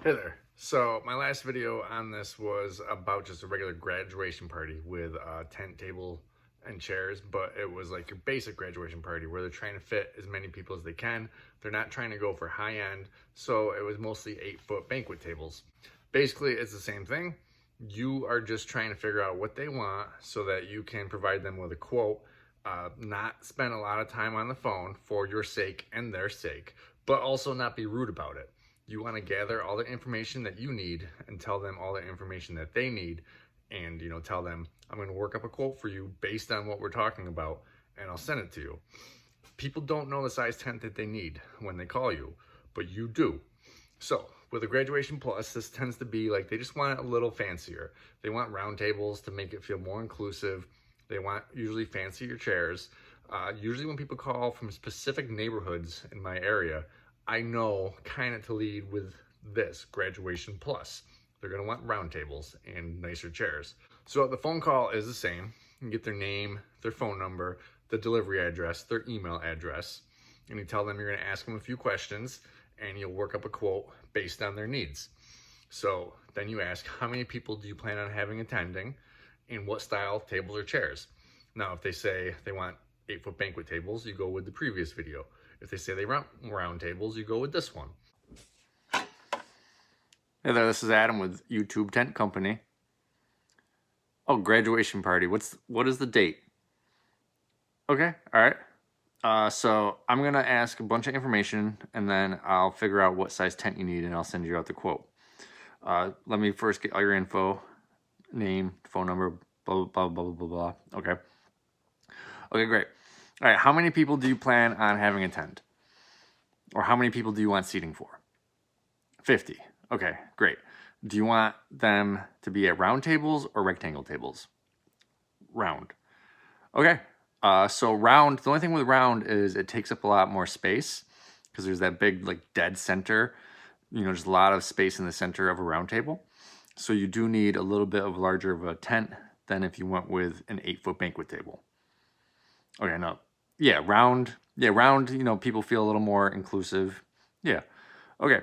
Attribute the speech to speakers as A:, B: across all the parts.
A: Hey there. So my last video on this was about just a regular graduation party with a tent, table, and chairs, but it was like your basic graduation party where they're trying to fit as many people as they can. They're not trying to go for high end, so it was mostly 8-foot banquet tables. Basically, it's the same thing. You are just trying to figure out what they want so that you can provide them with a quote, not spend a lot of time on the phone for your sake and their sake, but also not be rude about it. You want to gather all the information that you need and tell them all the information that they need, and tell them, I'm going to work up a quote for you based on what we're talking about, and I'll send it to you. People don't know the size tent that they need when they call you, but you do. So with a graduation plus, this tends to be like they just want it a little fancier. They want round tables to make it feel more inclusive. They want usually fancier chairs. Usually when people call from specific neighborhoods in my area, I know kind of to lead with this graduation plus. They're going to want round tables and nicer chairs. So the phone call is the same. You get their name, their phone number, the delivery address, their email address, and you tell them you're going to ask them a few questions and you'll work up a quote based on their needs. So then you ask, how many people do you plan on having attending and what style tables or chairs? Now, if they say they want 8-foot banquet tables, you go with the previous video. If they say they want round tables, you go with this one. Hey there, this is Adam with YouTube Tent Company. Oh, graduation party. What is the date? Okay, all right. So I'm gonna ask a bunch of information and then I'll figure out what size tent you need and I'll send you out the quote. Let me first get all your info, name, phone number, blah, blah, blah, blah, blah, blah. Okay. Okay, great. All right, how many people do you plan on having attend? Or how many people do you want seating for? 50. Okay, great. Do you want them to be at round tables or rectangle tables? Round. Okay, so round, the only thing with round is it takes up a lot more space because there's that big like dead center, there's a lot of space in the center of a round table. So you do need a little bit of larger of a tent than if you went with an 8-foot banquet table. Okay, no. Yeah, round, people feel a little more inclusive. Yeah. Okay.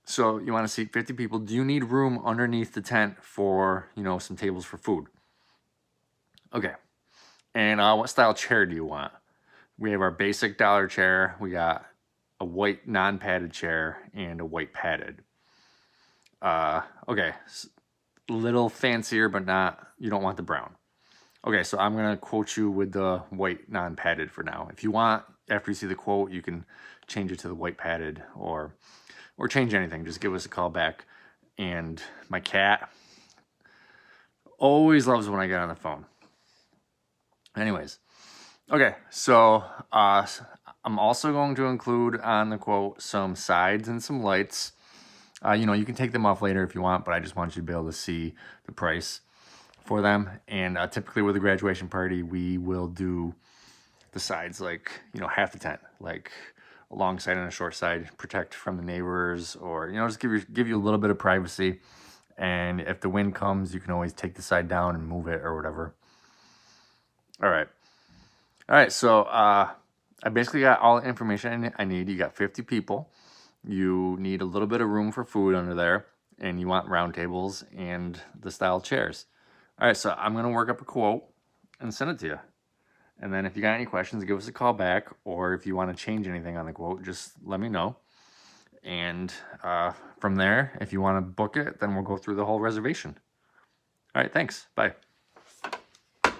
A: So you want to seat 50 people. Do you need room underneath the tent for, some tables for food? Okay. And what style chair do you want? We have our basic dollar chair. We got a white non-padded chair and a white padded. Okay. Little fancier, but you don't want the brown. Okay, so I'm going to quote you with the white non-padded for now. If you want, after you see the quote, you can change it to the white padded or change anything. Just give us a call back. And my cat always loves when I get on the phone. Anyways, okay, so I'm also going to include on the quote some sides and some lights. You can take them off later if you want, but I just want you to be able to see the price for them. And typically with a graduation party, we will do the sides like, half the tent, like a long side and a short side, protect from the neighbors, or, just give you a little bit of privacy. And if the wind comes, you can always take the side down and move it or whatever. All right. So I basically got all the information I need. You got 50 people. You need a little bit of room for food under there, and you want round tables and the style chairs. All right, so I'm going to work up a quote and send it to you. And then if you got any questions, give us a call back. Or if you want to change anything on the quote, just let me know. And from there, if you want to book it, then we'll go through the whole reservation. All right, thanks. Bye. All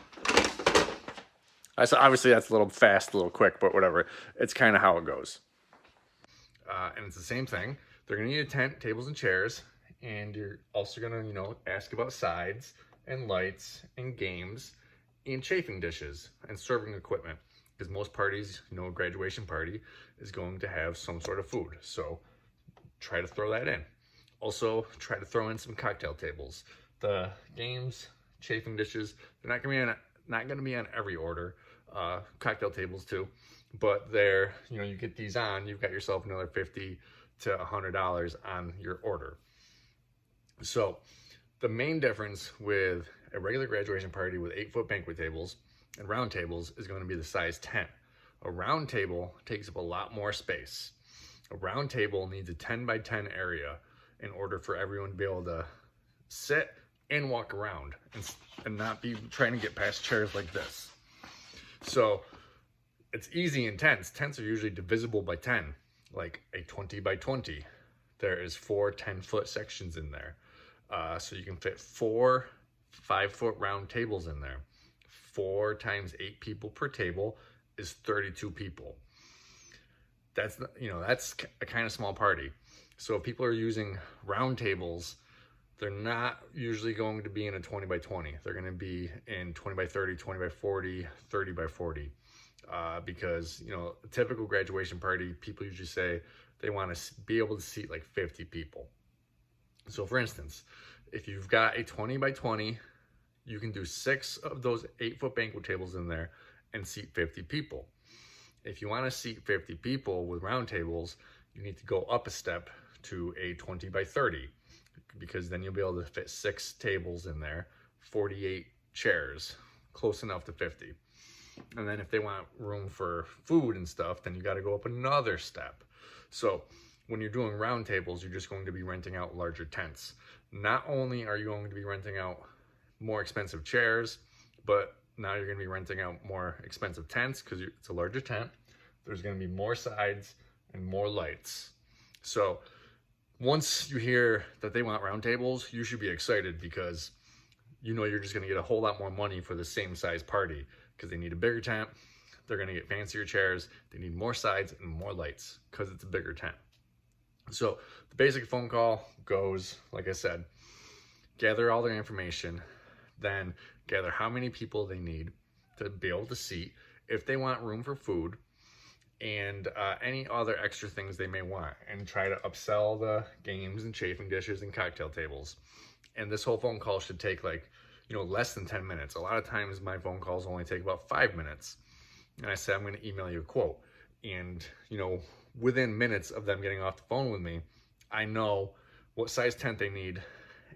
A: right, so obviously that's a little fast, a little quick, but whatever. It's kind of how it goes. And it's the same thing. They're going to need a tent, tables, and chairs. And you're also going to, ask about sides and lights and games and chafing dishes and serving equipment, because most parties, a graduation party is going to have some sort of food. So try to throw that in. Also try to throw in some cocktail tables. The games, chafing dishes, they're not going to be on every order. Cocktail tables too, but they're, you get these on, you've got yourself another $50 to $100 on your order. So the main difference with a regular graduation party with 8-foot banquet tables and round tables is going to be the size tent. A round table takes up a lot more space. A round table needs a 10 by 10 area in order for everyone to be able to sit and walk around and not be trying to get past chairs like this. So it's easy in tents. Tents are usually divisible by 10, like a 20 by 20. There is 4 10-foot sections in there. So you can fit 4 5-foot round tables in there. 4 times 8 people per table is 32 people. That's a kind of small party. So if people are using round tables, they're not usually going to be in a 20 by 20. They're going to be in 20 by 30, 20 by 40, 30 by 40. Because, a typical graduation party, people usually say they want to be able to seat like 50 people. So for instance, if you've got a 20 by 20, you can do 6 of those 8-foot banquet tables in there and seat 50 people. If you want to seat 50 people with round tables, you need to go up a step to a 20 by 30, because then you'll be able to fit 6 tables in there, 48 chairs, close enough to 50. And then if they want room for food and stuff, then you got to go up another step. So when you're doing round tables, you're just going to be renting out larger tents. Not only are you going to be renting out more expensive chairs, but now you're going to be renting out more expensive tents because it's a larger tent. There's going to be more sides and more lights. So once you hear that they want round tables, you should be excited, because you're just going to get a whole lot more money for the same size party, because they need a bigger tent. They're going to get fancier chairs. They need more sides and more lights because it's a bigger tent. So the basic phone call goes, like I said, gather all their information, then gather how many people they need to be able to seat, if they want room for food, and any other extra things they may want, and try to upsell the games and chafing dishes and cocktail tables. And this whole phone call should take less than 10 minutes. A lot of times my phone calls only take about 5 minutes. And I say, I'm going to email you a quote. And, within minutes of them getting off the phone with me, I know what size tent they need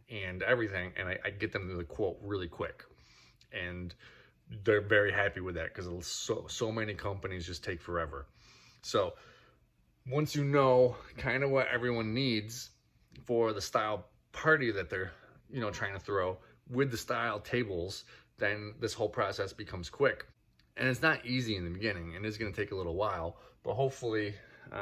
A: and everything. And I get them to the quote really quick. And they're very happy with that, because so many companies just take forever. So once you know kind of what everyone needs for the style party that they're, trying to throw with the style tables, then this whole process becomes quick. And it's not easy in the beginning, and it's going to take a little while, but hopefully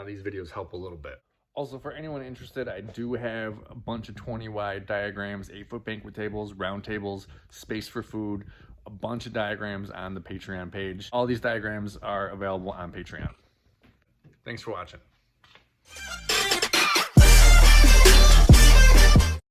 A: these videos help a little bit. Also, for anyone interested, I do have a bunch of 20 wide diagrams, 8-foot banquet tables, round tables, space for food, a bunch of diagrams on the Patreon page. All these diagrams are available on Patreon. Thanks for watching.